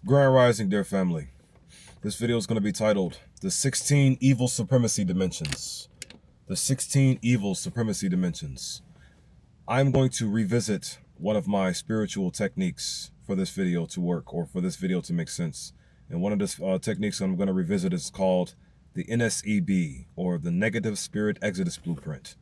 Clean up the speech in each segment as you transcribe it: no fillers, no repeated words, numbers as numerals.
Grand Rising, dear family. This video is going to be titled, The 16 Evil Supremacy Dimensions. The 16 Evil Supremacy Dimensions. I'm going to revisit one of my spiritual techniques for this video to work, or for this video to make sense. And one of the techniques I'm going to revisit is called the N.S.E.B, or the Negative Spirit Exodus Blueprint.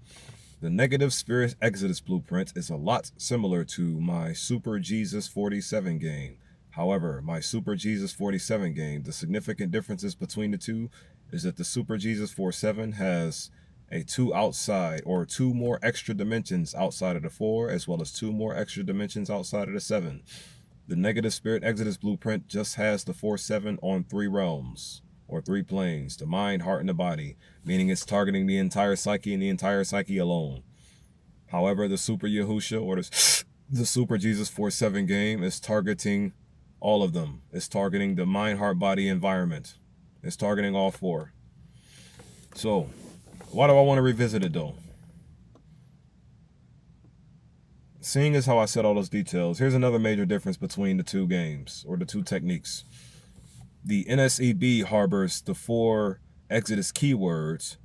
The Negative Spirit Exodus Blueprint is a lot similar to my Super Jesus 47 game. However, my Super Jesus 47 game, the significant differences between the two is that the Super Jesus 47 has a 2 outside, or 2 more extra dimensions outside of the 4, as well as 2 more extra dimensions outside of the 7. The Negative Spirit Exodus Blueprint just has the 4-7 on 3 realms, or 3 planes, the mind, heart, and the body, meaning it's targeting the entire psyche and the entire psyche alone. However, the Super Yahusha, or the Super Jesus 47 game is targeting all of them. It's targeting the mind, heart, body environment. It's targeting all 4. So, why do I want to revisit it though? Seeing as how I said all those details, here's another major difference between the 2 games, or the 2 techniques. The N.S.E.B harbors the 4 Exodus keywords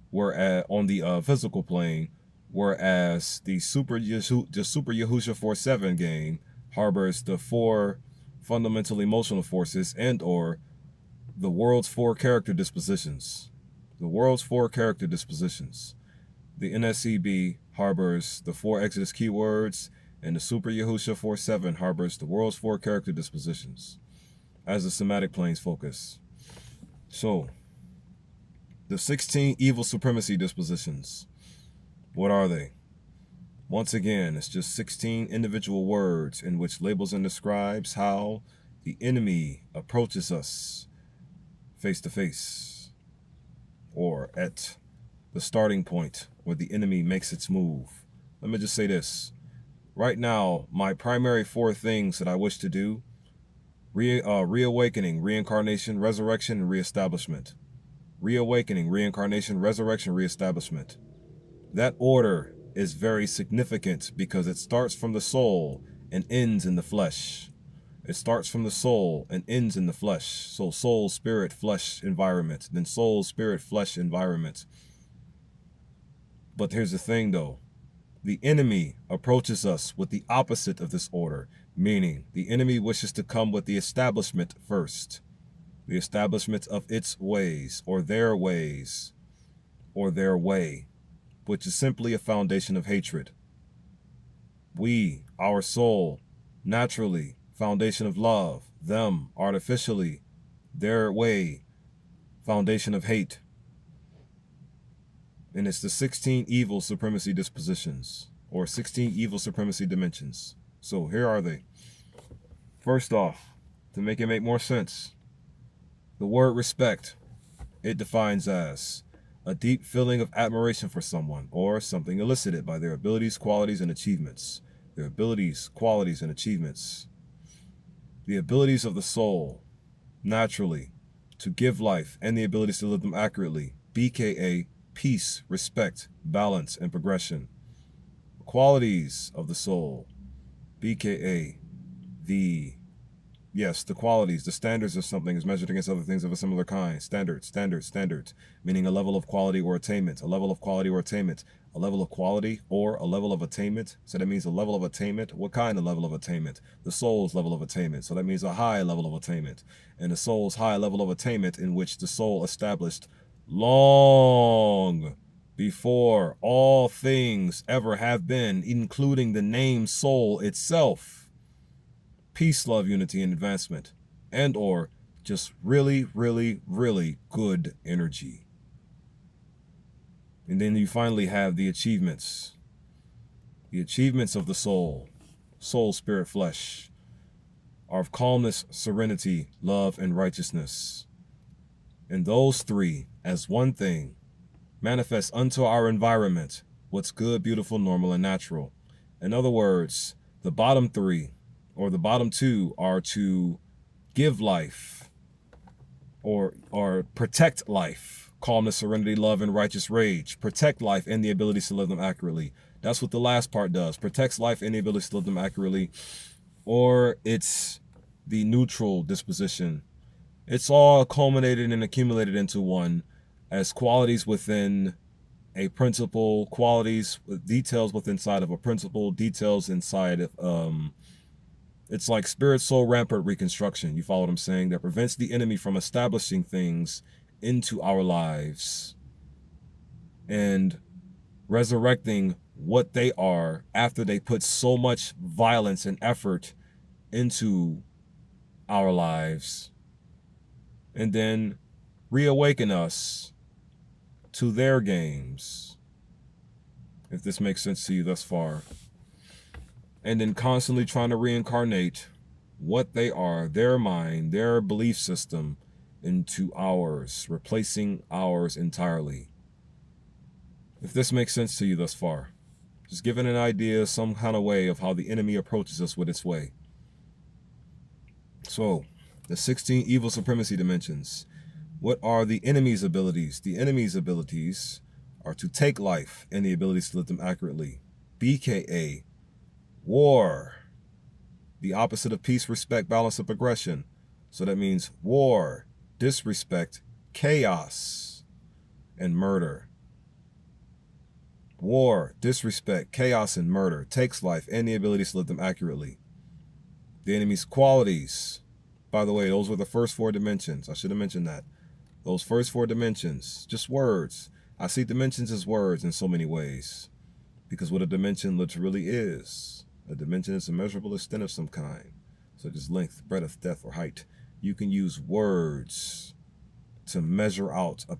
on the physical plane, whereas the Super Yahusha 47 game harbors the 4 fundamental emotional forces and or the world's 4 character dispositions. The world's 4 character dispositions. The N.S.E.B harbors the 4 Exodus keywords, and the Super Yahusha 47 harbors the world's 4 character dispositions as the somatic planes focus. So, the 16 evil supremacy dispositions. What are they? Once again, it's just 16 individual words in which labels and describes how the enemy approaches us face to face, or at the starting point where the enemy makes its move. Let me just say this. Right now, my primary 4 things that I wish to do: reawakening, reincarnation, resurrection, and reestablishment. Reawakening, reincarnation, resurrection, reestablishment. That order is very significant because it starts from the soul and ends in the flesh. It starts from the soul and ends in the flesh. So soul, spirit, flesh environment, then soul, spirit, flesh environment. But here's the thing though. The enemy approaches us with the opposite of this order, meaning the enemy wishes to come with the establishment first. The establishment of its ways, or their ways, or their way, which is simply a foundation of hatred. We, our soul, naturally, foundation of love. Them, artificially, their way, foundation of hate. And it's the 16 evil supremacy dispositions, or 16 evil supremacy dimensions. So here are they. First off, to make it make more sense, the word respect, it defines as a deep feeling of admiration for someone or something elicited by their abilities, qualities, and achievements. Their abilities, qualities, and achievements. The abilities of the soul, naturally, to give life and the abilities to live them accurately, BKA, peace, respect, balance, and progression. Qualities of the soul, BKA, the qualities, the standards of something is measured against other things of a similar kind. Standards, meaning a level of quality or attainment, a level of quality or attainment, a level of quality or a level of attainment. So that means a level of attainment. What kind of level of attainment? The soul's level of attainment. So that means a high level of attainment. And the soul's high level of attainment in which the soul established long before all things ever have been, including the name soul itself. Peace, love, unity, and advancement, and or just really, really, really good energy. And then you finally have the achievements. The achievements of the soul, spirit, flesh, are of calmness, serenity, love, and righteousness. And those 3, as one thing, manifest unto our environment what's good, beautiful, normal, and natural. In other words, the bottom 3, or the bottom 2, are to give life, or protect life. Calmness, serenity, love, and righteous rage. Protect life and the ability to live them accurately. That's what the last part does. Protects life and the ability to live them accurately. Or it's the neutral disposition. It's all culminated and accumulated into one as qualities within a principle, qualities with details within inside of a principle, details inside of it's like spirit soul rampart reconstruction. You follow what I'm saying? That prevents the enemy from establishing things into our lives and resurrecting what they are after they put so much violence and effort into our lives, and then reawaken us to their games, if this makes sense to you thus far. And then constantly trying to reincarnate what they are, their mind, their belief system, into ours, replacing ours entirely. If this makes sense to you thus far, just giving an idea, some kind of way of how the enemy approaches us with its way. So, the 16 evil supremacy dimensions. What are the enemy's abilities? The enemy's abilities are to take life and the abilities to live them accurately. BKA, war. The opposite of peace, respect, balance, and progression. So that means war, disrespect, chaos, and murder. War, disrespect, chaos, and murder takes life and the abilities to live them accurately. The enemy's qualities. By the way, those were the first 4 dimensions. I should have mentioned that. Those first 4 dimensions, just words. I see dimensions as words in so many ways. Because what a dimension literally is. A dimension is a measurable extent of some kind, such as length, breadth, depth, or height. You can use words to measure out an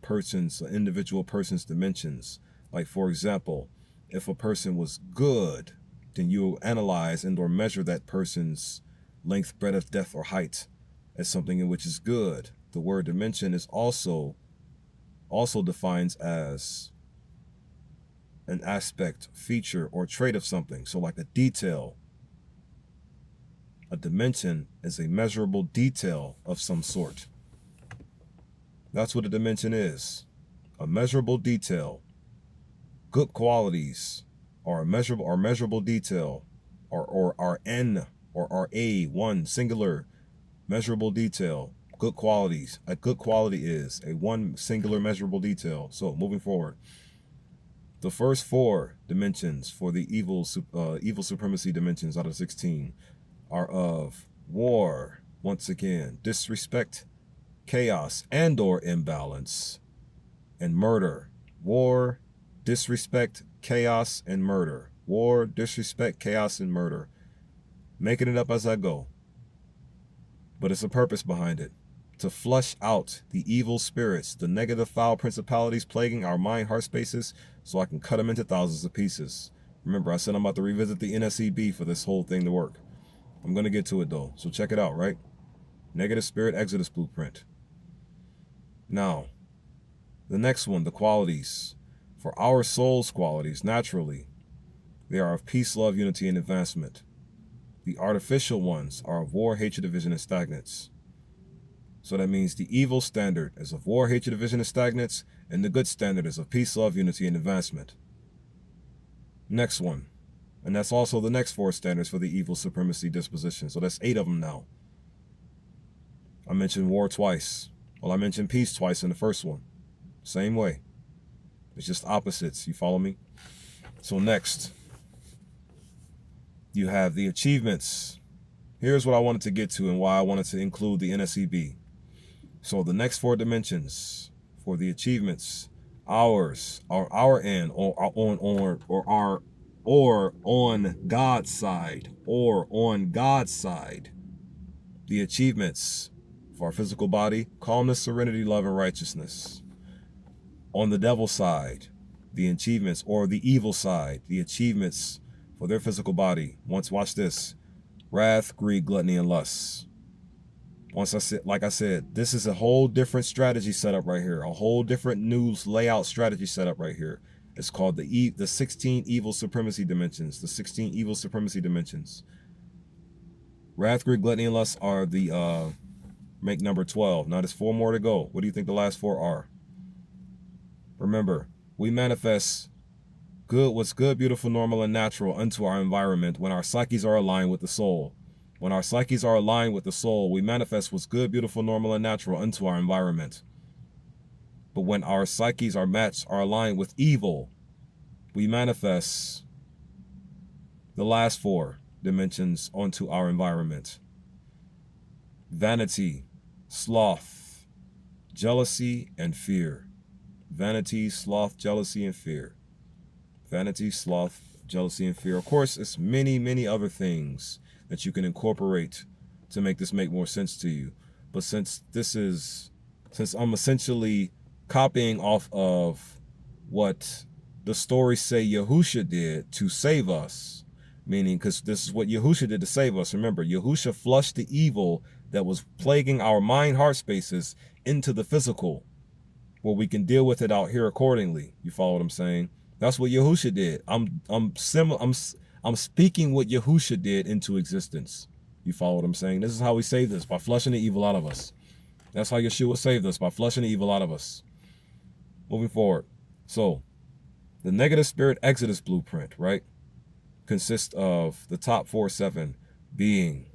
individual person's dimensions. Like, for example, if a person was good, then you analyze and or measure that person's length, breadth, depth, or height as something in which is good. The word dimension is also defines as an aspect, feature, or trait of something. So like a detail. A dimension is a measurable detail of some sort. That's what a dimension is. A measurable detail. Good qualities are a measurable detail, or are N or are A, one singular measurable detail. Good qualities. A good quality is a one singular measurable detail. So moving forward, the first 4 dimensions for the evil supremacy dimensions out of 16 are of war, once again, disrespect, chaos, and or imbalance, and murder. War, disrespect, chaos, and murder. War, disrespect, chaos, and murder. Making it up as I go. But it's a purpose behind it. To flush out the evil spirits, the negative foul principalities plaguing our mind heart spaces, so I can cut them into thousands of pieces. Remember, I said I'm about to revisit the N.S.E.B for this whole thing to work. I'm going to get to it though, so check it out, right? Negative spirit exodus blueprint. Now, the next one, the qualities. For our soul's qualities, naturally, they are of peace, love, unity, and advancement. The artificial ones are of war, hatred, division, and stagnates. So that means the evil standard is of war, hatred, division, and stagnates, and the good standard is of peace, love, unity, and advancement. Next one. And that's also the next 4 standards for the evil supremacy disposition. So that's 8 of them now. I mentioned war twice. Well, I mentioned peace twice in the first one. Same way. It's just opposites. You follow me? So next, you have the achievements. Here's what I wanted to get to and why I wanted to include the N.S.E.B. So the next 4 dimensions for the achievements, ours, are our end, or on God's side, the achievements for our physical body, calmness, serenity, love, and righteousness. On the devil's side, the achievements, or the evil side, the achievements for their physical body. Watch this: wrath, greed, gluttony, and lust. Like I said, this is a whole different strategy setup right here, a whole different news layout strategy setup right here. It's called the 16 evil supremacy dimensions. The 16 evil supremacy dimensions. Wrath, greed, gluttony, and lust are the make number 12. Now there's 4 more to go. What do you think the last 4 are? Remember, we manifest what's good, beautiful, normal, and natural unto our environment when our psyches are aligned with the soul. When our psyches are aligned with the soul, we manifest what's good, beautiful, normal, and natural into our environment. But when our psyches are aligned with evil, we manifest the last four dimensions onto our environment. Vanity, sloth, jealousy, and fear. Vanity, sloth, jealousy, and fear. Vanity, sloth, jealousy, and fear. Of course, it's many, many other things that you can incorporate to make this make more sense to you. But since I'm essentially copying off of what the stories say Yahusha did to save us, meaning because this is what Yahusha did to save us. Remember, Yahusha flushed the evil that was plaguing our mind-heart spaces into the physical, where we can deal with it out here accordingly. You follow what I'm saying? That's what Yahusha did. I'm speaking what Yahusha did into existence. You follow what I'm saying? This is how we save this, by flushing the evil out of us. That's how Yeshua saved us, by flushing the evil out of us. Moving forward. So, the negative spirit exodus blueprint, right, consists of the top 4-7 being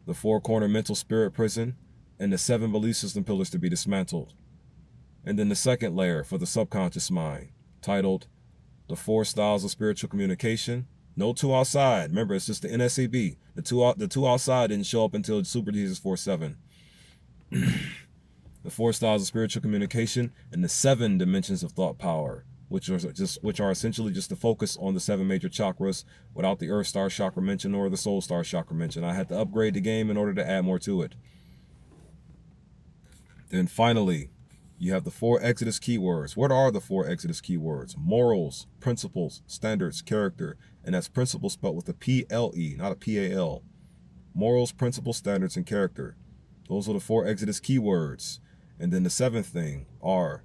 the 4-corner mental spirit prison and the 7 belief system pillars to be dismantled. And then the second layer for the subconscious mind, titled the 4 styles of spiritual communication. No 2 outside. Remember, it's just the N.S.E.B. The two outside didn't show up until Super Jesus 4-7. The 4 styles of spiritual communication and the 7 dimensions of thought power, which are essentially just the focus on the 7 major chakras without the Earth Star chakra mention or the Soul Star chakra mention. I had to upgrade the game in order to add more to it. Then finally, you have the 4 Exodus keywords. What are the 4 Exodus keywords? Morals, principles, standards, character. And that's principles spelled with a P-L-E, not a P-A-L. Morals, principles, standards, and character. Those are the 4 Exodus keywords. And then the 7th thing are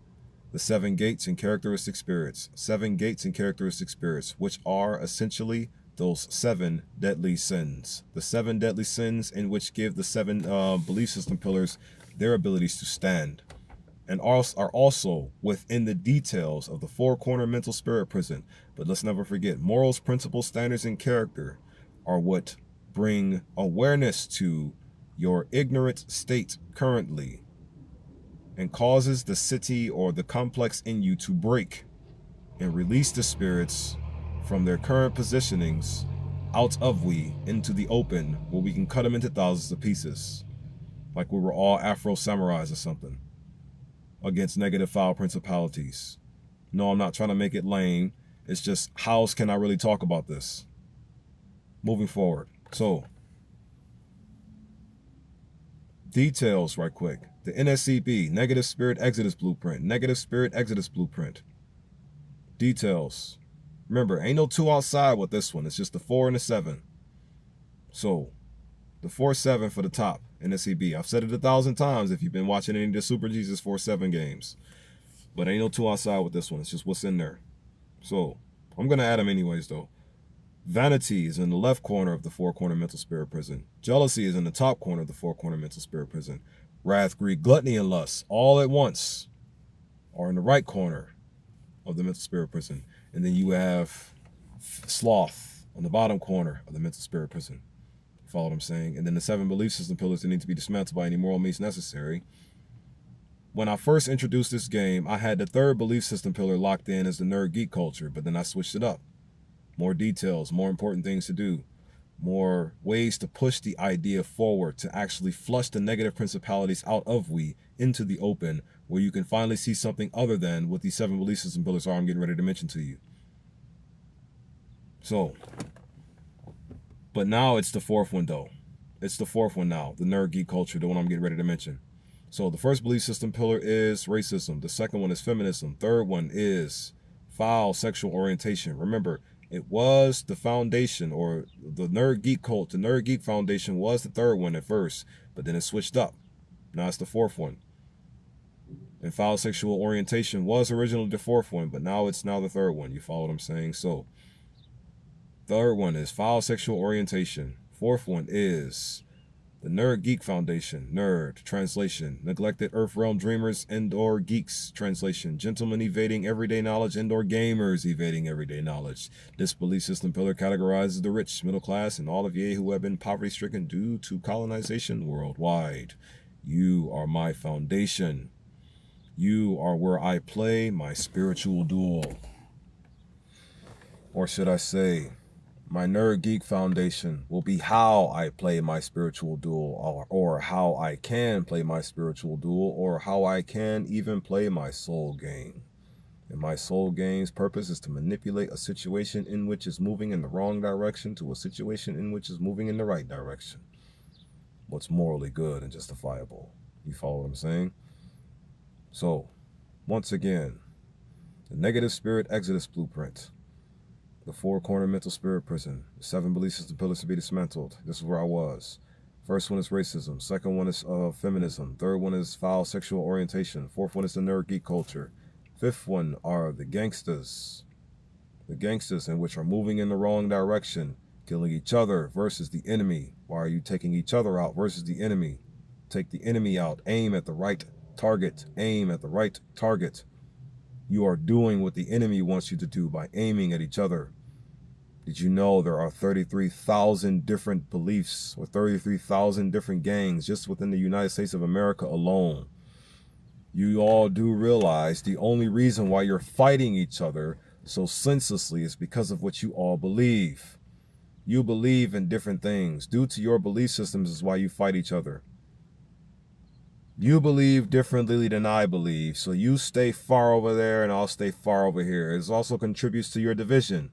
the 7 gates and characteristic spirits. 7 gates and characteristic spirits, which are essentially those 7 deadly sins. The 7 deadly sins in which give the 7 belief system pillars their abilities to stand. And are also within the details of the 4-corner mental spirit prison. But let's never forget, morals, principles, standards, and character are what bring awareness to your ignorant state currently and causes the city or the complex in you to break and release the spirits from their current positionings out of we into the open, where we can cut them into thousands of pieces, like we were all Afro samurais or something, against negative foul principalities. No, I'm not trying to make it lame. It's just, how else can I really talk about this? Moving forward. So, details right quick. The N.S.E.B, Negative Spirit Exodus Blueprint. Negative Spirit Exodus Blueprint. Details. Remember, ain't no 2 outside with this one. It's just the 4 and the 7. So, the 4-7 for the top, N.S.E.B. I've said it 1,000 times if you've been watching any of the Super Jesus 4-7 games. But ain't no 2 outside with this one. It's just what's in there. So, I'm going to add them anyways, though. Vanity is in the left corner of the 4-corner mental spirit prison. Jealousy is in the top corner of the 4-corner mental spirit prison. Wrath, greed, gluttony, and lust, all at once, are in the right corner of the mental spirit prison. And then you have sloth on the bottom corner of the mental spirit prison. Follow what I'm saying? And then the 7 belief system pillars that need to be dismantled by any moral means necessary. When I first introduced this game, I had the 3rd belief system pillar locked in as the nerd geek culture, but then I switched it up. More details, more important things to do, more ways to push the idea forward to actually flush the negative principalities out of we into the open, where you can finally see something other than what these 7 belief system pillars are I'm getting ready to mention to you. So, but now it's the 4th one though. It's the 4th one now, the nerd geek culture, the one I'm getting ready to mention. So the first belief system pillar is racism. The second one is feminism. Third one is foul sexual orientation. Remember, it was the foundation, or the nerd geek cult, the nerd geek foundation was the 3rd one at first, but then it switched up. Now it's the 4th one. And foul sexual orientation was originally the 4th one, but now it's the 3rd one. You follow what I'm saying? So, 3rd one is foul sexual orientation. 4th one is The Nerd Geek Foundation, nerd, translation, neglected Earth Realm dreamers and/or geeks, translation, gentlemen evading everyday knowledge and/or gamers evading everyday knowledge. This belief system pillar categorizes the rich, middle class, and all of ye who have been poverty-stricken due to colonization worldwide. You are my foundation. You are where I play my spiritual duel. Or should I say, my Nerd Geek Foundation will be how I play my spiritual duel, or how I can play my spiritual duel, or how I can even play my soul game. And my soul game's purpose is to manipulate a situation in which is moving in the wrong direction to a situation in which is moving in the right direction. What's morally good and justifiable. You follow what I'm saying? So, once again, the negative spirit exodus blueprint. The four-corner mental spirit prison. The 7 belief system pillars to be dismantled. This is where I was. First one is racism. Second one is feminism. Third one is foul sexual orientation. Fourth one is the nerd geek culture. Fifth one are the gangsters. The gangsters in which are moving in the wrong direction, killing each other versus the enemy. Why are you taking each other out versus the enemy? Take the enemy out. Aim at the right target. Aim at the right target. You are doing what the enemy wants you to do by aiming at each other. Did you know there are 33,000 different beliefs or 33,000 different gangs just within the United States of America alone? You all do realize the only reason why you're fighting each other so senselessly is because of what you all believe. You believe in different things. Due to your belief systems is why you fight each other. You believe differently than I believe, so you stay far over there and I'll stay far over here. It also contributes to your division.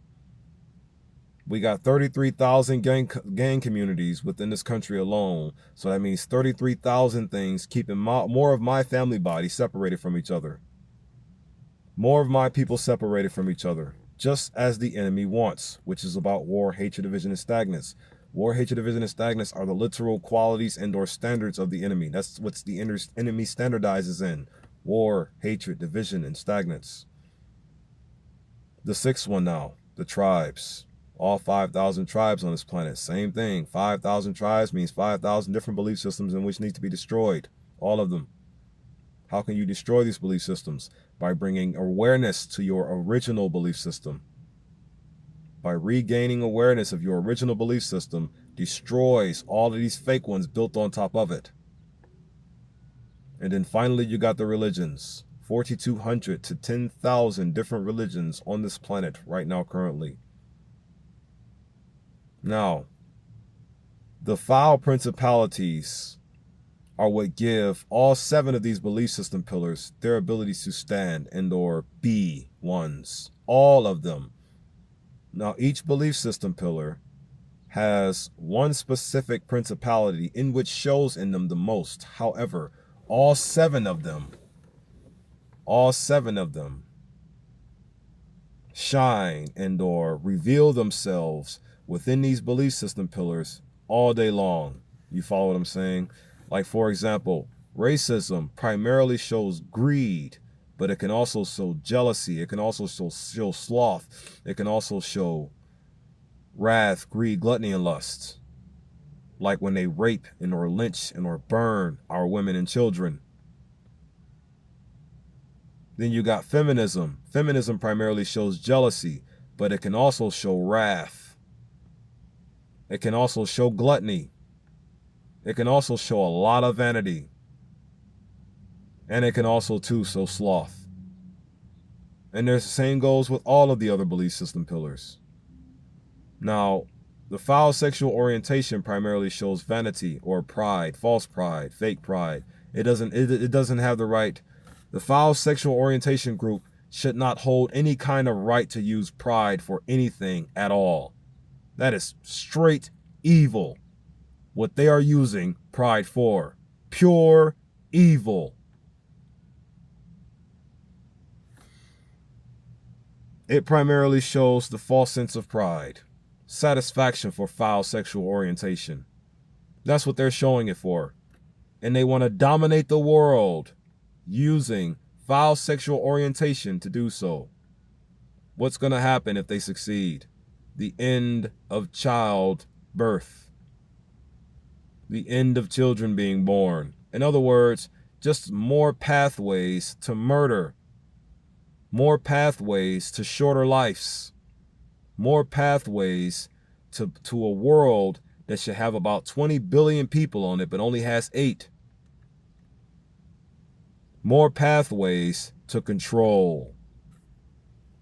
We got 33,000 gang communities within this country alone, so that means 33,000 things keeping more of my family body separated from each other. More of my people separated from each other, just as the enemy wants, which is about war, hatred, division, and stagnance. War, hatred, division, and stagnance are the literal qualities and/or standards of the enemy. That's what the enemy standardizes in. War, hatred, division, and stagnance. The 6th one now, the tribes. All 5,000 tribes on this planet, same thing. 5,000 tribes means 5,000 different belief systems in which need to be destroyed. All of them. How can you destroy these belief systems? By bringing awareness to your original belief system. By regaining awareness of your original belief system, destroys all of these fake ones built on top of it. And then finally, you got the religions. 4,200 to 10,000 different religions on this planet right now currently. Now, the foul principalities are what give all 7 of these belief system pillars their abilities to stand and/or be ones. All of them. Now, each belief system pillar has one specific principality in which shows in them the most. However, all 7 of them shine and/or reveal themselves within these belief system pillars all day long. You follow what I'm saying? Like, for example, racism primarily shows greed, but it can also show jealousy. It can also show sloth. It can also show wrath, greed, gluttony, and lust. Like when they rape and or lynch and or burn our women and children. Then you got feminism. Feminism primarily shows jealousy, but it can also show wrath. It can also show gluttony. It can also show a lot of vanity. And it can also, too, show sloth. And the same goes with all of the other belief system pillars. Now, the foul sexual orientation primarily shows vanity or pride, false pride, fake pride. It doesn't have the right. The foul sexual orientation group should not hold any kind of right to use pride for anything at all. That is straight evil. What they are using pride for. Pure evil. It primarily shows the false sense of pride. Satisfaction for foul sexual orientation. That's what they're showing it for. And they want to dominate the world using foul sexual orientation to do so. What's going to happen if they succeed? The end of childbirth. the end of children being born. In other words, just more pathways to murder, more pathways to shorter lives, more pathways to a world that should have about 20 billion people on it, but only has 8. More pathways to control.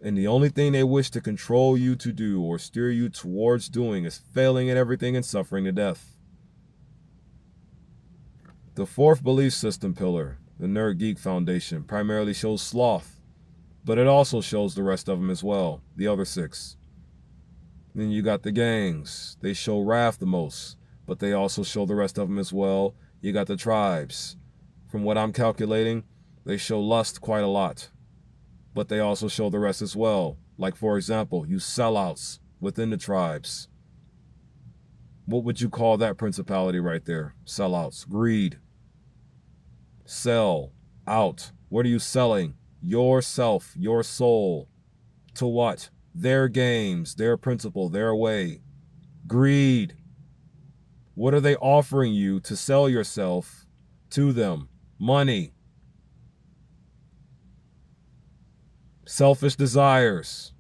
And the only thing they wish to control you to do or steer you towards doing is failing at everything and suffering to death. The 4th belief system pillar, the Nerd Geek Foundation, primarily shows sloth, but it also shows the rest of them as well, the other 6. Then you got the gangs. They show wrath the most, but they also show the rest of them as well. You got the tribes. From what I'm calculating, they show lust quite a lot, but they also show the rest as well. Like, for example, you sellouts within the tribes. What would you call that principality right there? Sellouts. Greed. Sell. Out. What are you selling? Yourself, your soul. To what? Their games, their principle, their way. Greed. What are they offering you to sell yourself to them? Money. Selfish desires.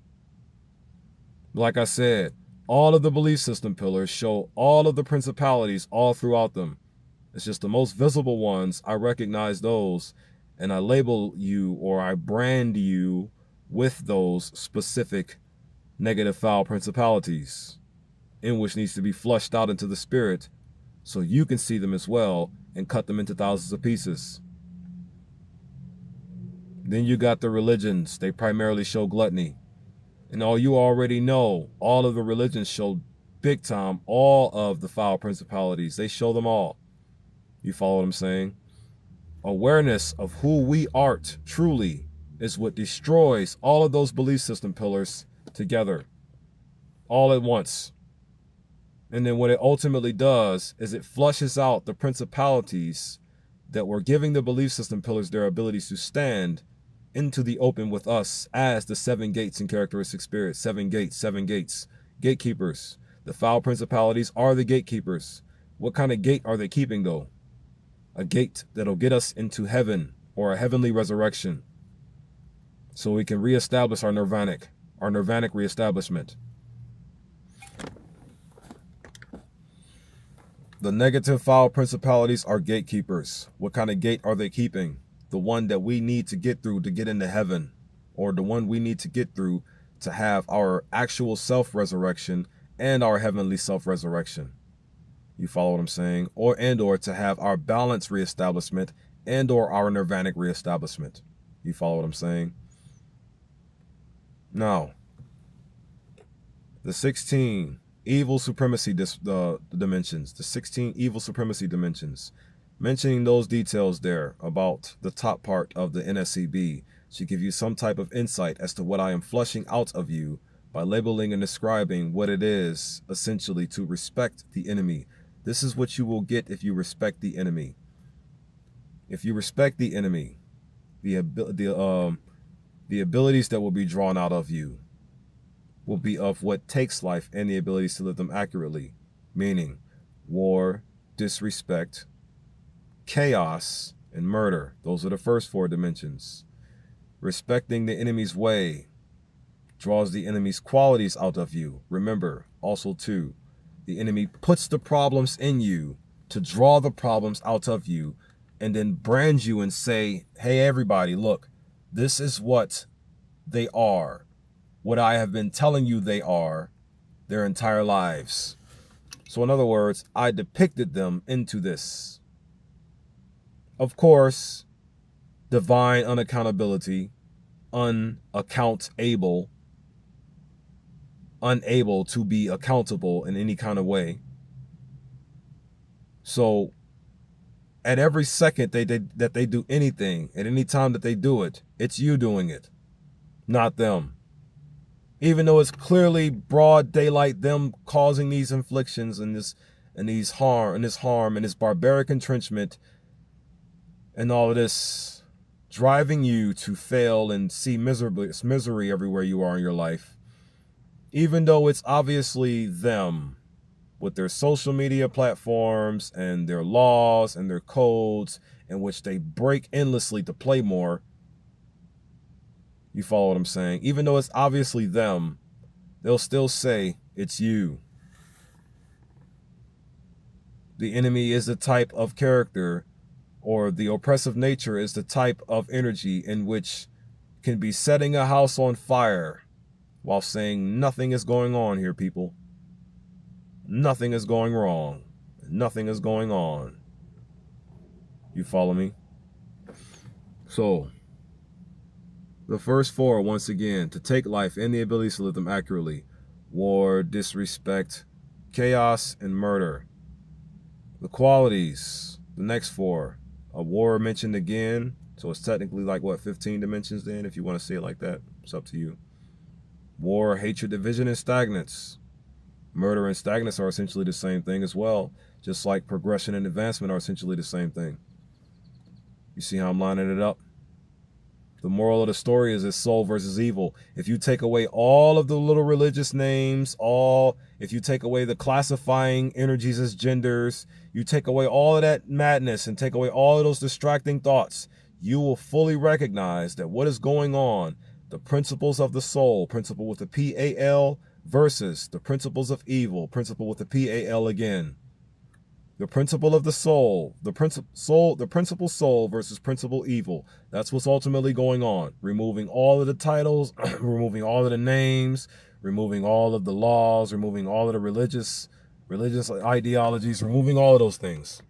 Like I said, all of the belief system pillars show all of the principalities all throughout them. It's just the most visible ones. I recognize those and I label you or I brand you with those specific negative foul principalities, in which needs to be flushed out into the spirit so you can see them as well and cut them into thousands of pieces. Then you got the religions. They primarily show gluttony. And all you already know, all of the religions show big time all of the foul principalities. They show them all. You follow what I'm saying? Awareness of who we are truly is what destroys all of those belief system pillars together, all at once. And then what it ultimately does is it flushes out the principalities that were giving the belief system pillars their abilities to stand into the open with us as the 7 gates in characteristic spirit. 7 gates, 7 gates. Gatekeepers. The foul principalities are the gatekeepers. What kind of gate are they keeping though? A gate that'll get us into heaven or a heavenly resurrection so we can reestablish our nirvanic reestablishment. The negative foul principalities are gatekeepers. What kind of gate are they keeping? The one that we need to get through to get into heaven, or the one we need to get through to have our actual self-resurrection and our heavenly self-resurrection. You follow what I'm saying? Or to have our balance reestablishment and or our nirvanic reestablishment. You follow what I'm saying? Now, the 16 evil supremacy dimensions, the 16 evil supremacy dimensions, mentioning those details there about the top part of the N.S.E.B should give you some type of insight as to what I am flushing out of you by labeling and describing what it is essentially to respect the enemy. This is what you will get if you respect the enemy. If you respect the enemy, the abilities that will be drawn out of you will be of what takes life and the abilities to live them accurately, meaning war, disrespect, chaos, and murder. Those are the first 4 dimensions. Respecting the enemy's way draws the enemy's qualities out of you. Remember, also too, the enemy puts the problems in you to draw the problems out of you and then brand you and say, hey, everybody, look, this is what they are. What I have been telling you they are their entire lives. So in other words, I depicted them into this. Of course, divine unaccountability, unable to be accountable in any kind of way. So at every second that they do anything, at any time that they do it, it's you doing it, not them. Even though it's clearly broad daylight, them causing these inflictions and this harm and this barbaric entrenchment and all of this, driving you to fail and see misery everywhere you are in your life. Even though it's obviously them, with their social media platforms and their laws and their codes in which they break endlessly to play more. You follow what I'm saying? Even though it's obviously them, they'll still say it's you. The enemy is the type of character, or the oppressive nature is the type of energy in which can be setting a house on fire while saying nothing is going on here, people. Nothing is going wrong. Nothing is going on. You follow me? So, the first four, once again, to take life and the ability to live them accurately. War, disrespect, chaos, and murder. The qualities, the next four. A war mentioned again. So it's technically like, what, 15 dimensions then, if you want to say it like that. It's up to you. War, hatred, division, and stagnance. Murder and stagnance are essentially the same thing as well. Just like progression and advancement are essentially the same thing. You see how I'm lining it up? The moral of the story is it's soul versus evil. If you take away all of the little religious names, if you take away the classifying energies as genders, you take away all of that madness and take away all of those distracting thoughts, you will fully recognize that what is going on, the principles of the soul, principle with the P-A-L, versus the principles of evil, principle with the P-A-L again. The principle of the soul, the principle soul versus principle evil. That's what's ultimately going on. Removing all of the titles, removing all of the names, removing all of the laws, removing all of the religious ideologies, removing all of those things.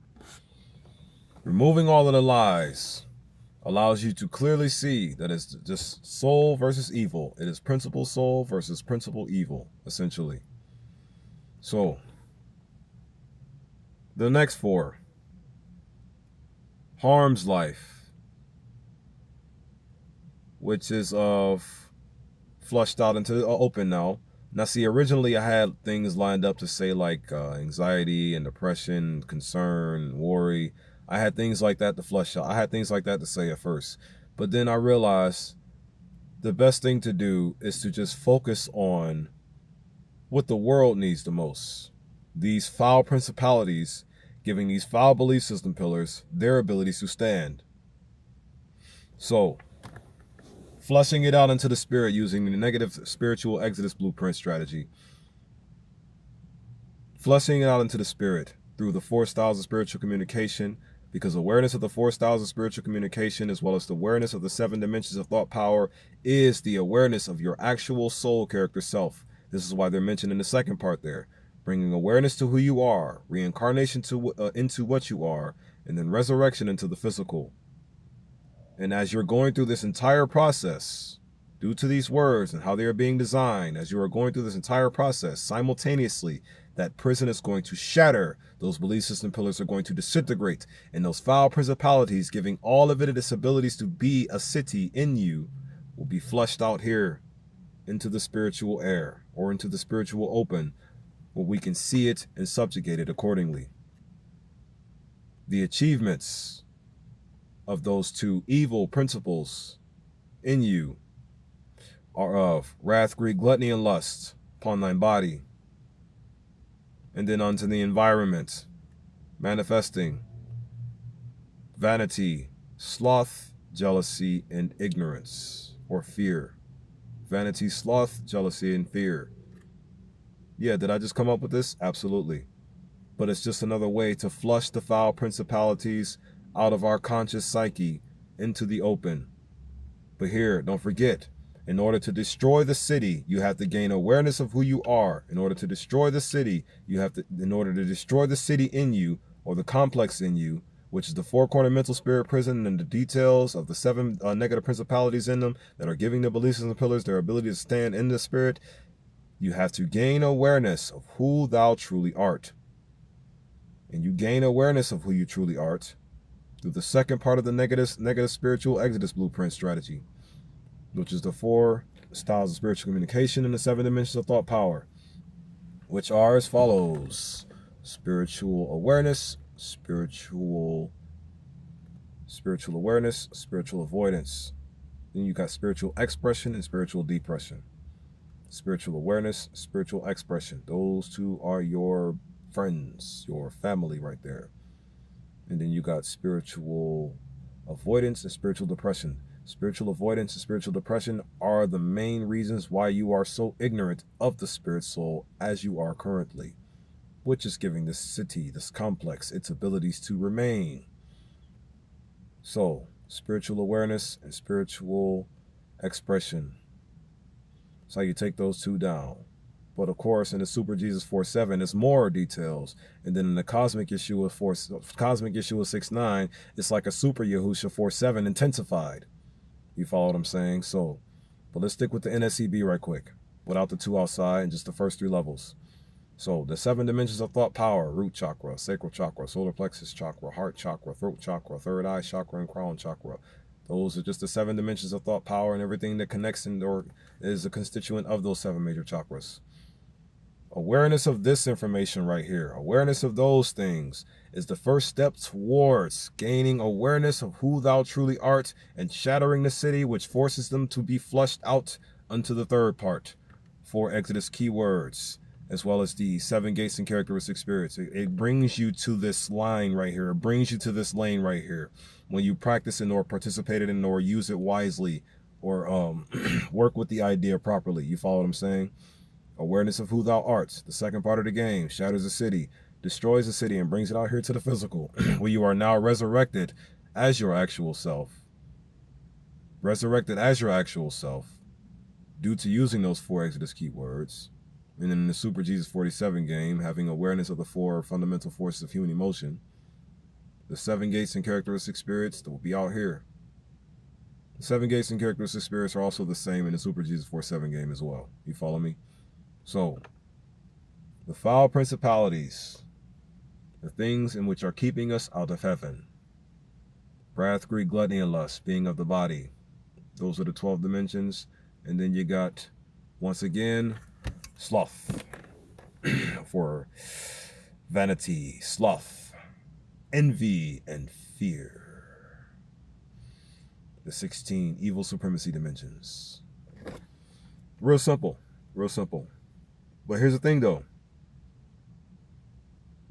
Removing all of the lies allows you to clearly see that it's just soul versus evil. It is principle soul versus principle evil, essentially. So, the next four. Harm's life, which is flushed out into the open now. Now, see, originally I had things lined up to say like anxiety and depression, concern, worry. I had things like that to flush out. I had things like that to say at first. But then I realized the best thing to do is to just focus on what the world needs the most. These foul principalities, giving these foul belief system pillars their abilities to stand. So, flushing it out into the spirit using the negative spiritual exodus blueprint strategy. Flushing it out into the spirit through the 4 styles of spiritual communication, because awareness of the 4 styles of spiritual communication, as well as the awareness of the 7 dimensions of thought power, is the awareness of your actual soul character self. This is why they're mentioned in the second part there. Bringing awareness to who you are, reincarnation into what you are, and then resurrection into the physical. And as you're going through this entire process, due to these words and how they are being designed, as you are going through this entire process, simultaneously, that prison is going to shatter. Those belief system pillars are going to disintegrate. And those foul principalities, giving all of it its abilities to be a city in you, will be flushed out here into the spiritual air or into the spiritual open, where we can see it and subjugate it accordingly. The achievements of those 2 evil principles in you are of wrath, greed, gluttony, and lust upon thine body, and then onto the environment, manifesting vanity, sloth, jealousy, and ignorance, or fear. Vanity, sloth, jealousy, and fear. Yeah, did I just come up with this? Absolutely. But it's just another way to flush the foul principalities out of our conscious psyche into the open. But here, don't forget, in order to destroy the city, you have to gain awareness of who you are. In order to destroy the city, in order to destroy the city in you, or the complex in you, which is the 4-corner mental spirit prison and the details of the 7 negative principalities in them that are giving the beliefs and the pillars their ability to stand in the spirit, you have to gain awareness of who thou truly art. And you gain awareness of who you truly art through the second part of the negative spiritual exodus blueprint strategy, which is the 4 styles of spiritual communication and the 7 dimensions of thought power, which are as follows: spiritual awareness, spiritual awareness, spiritual avoidance. Then you got spiritual expression and spiritual depression. Spiritual awareness, spiritual expression. Those 2 are your friends, your family right there. And then you got spiritual avoidance and spiritual depression. Spiritual avoidance and spiritual depression are the main reasons why you are so ignorant of the spirit soul as you are currently, which is giving this city, this complex, its abilities to remain. So, spiritual awareness and spiritual expression. That's how you take those two down. But of course, in the Super Jesus 4.7, there's more details. And then in the Cosmic Yeshua 6.9, it's like a Super Yahusha 4.7 intensified. You follow what I'm saying? So, but let's stick with the N.S.E.B right quick, without the two outside and just the first three levels. So the 7 dimensions of thought power: root chakra, sacral chakra, solar plexus chakra, heart chakra, throat chakra, third eye chakra, and crown chakra. Those are just the 7 dimensions of thought power, and everything that connects and or is a constituent of those 7 major chakras. Awareness of this information right here, awareness of those things, is the first step towards gaining awareness of who thou truly art and shattering the city, which forces them to be flushed out unto the third part. 4 Exodus keywords, as well as the 7 gates and characteristic spirits. It brings you to this line right here. It brings you to this lane right here. When you practice it or participate in it or use it wisely or work with the idea properly. You follow what I'm saying? Awareness of who thou art, the second part of the game, shatters the city, destroys the city, and brings it out here to the physical, where you are now resurrected as your actual self. Resurrected as your actual self, due to using those 4 Exodus keywords. And then in the Super Jesus 47 game, having awareness of the 4 fundamental forces of human emotion, the 7 gates and characteristic spirits that will be out here. The 7 gates and characteristic spirits are also the same in the Super Jesus 47 game as well. You follow me? So, the foul principalities, the things in which are keeping us out of heaven. Wrath, greed, gluttony, and lust, being of the body. Those are the 12 dimensions. And then you got, once again, sloth. For vanity, sloth, envy, and fear. The 16 evil supremacy dimensions. Real simple. Real simple. But here's the thing, though.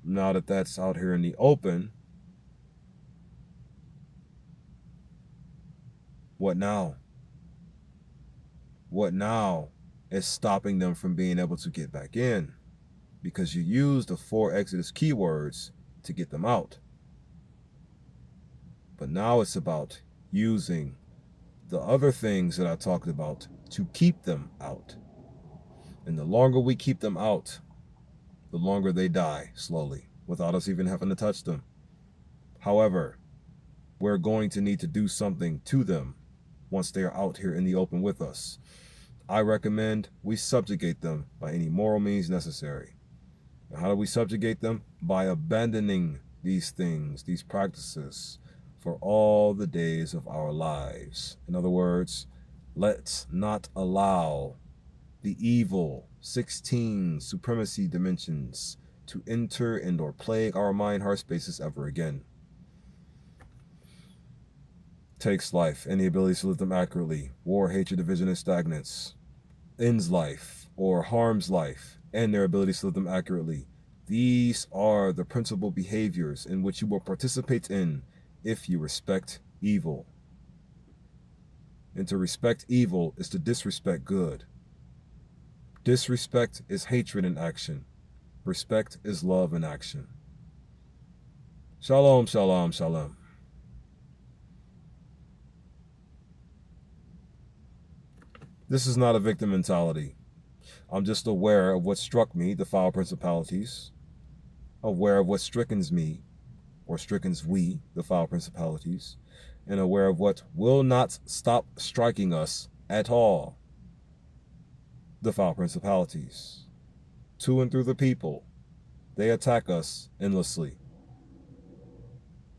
Now that that's out here in the open, what now? What now is stopping them from being able to get back in? Because you used the 4 Exodus keywords to get them out. But now it's about using the other things that I talked about to keep them out. And the longer we keep them out, the longer they die slowly, without us even having to touch them. However, we're going to need to do something to them once they are out here in the open with us. I recommend we subjugate them by any moral means necessary. And how do we subjugate them? By abandoning these things, these practices, for all the days of our lives. In other words, let's not allow the evil 16 supremacy dimensions to enter and or plague our mind heart spaces ever again. Takes life and the ability to live them accurately. War, hatred, division, and stagnance. Ends life or harms life and their ability to live them accurately. These are the principal behaviors in which you will participate in if you respect evil. And to respect evil is to disrespect good. Disrespect is hatred in action. Respect is love in action. Shalom, shalom, shalom. This is not a victim mentality. I'm just aware of what struck me, the foul principalities. Aware of what strickens me, or strickens we, the foul principalities. And aware of what will not stop striking us at all, the foul principalities. To and through the people, they attack us endlessly.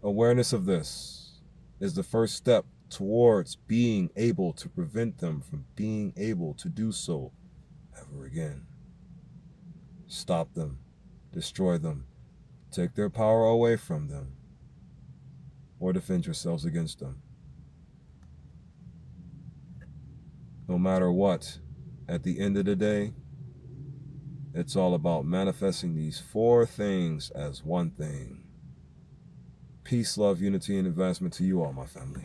Awareness of this is the first step towards being able to prevent them from being able to do so ever again. Stop them, destroy them, take their power away from them, or defend yourselves against them. No matter what, at the end of the day, It's all about manifesting these 4 things as one thing. Peace, love, unity, and advancement to you all, my family.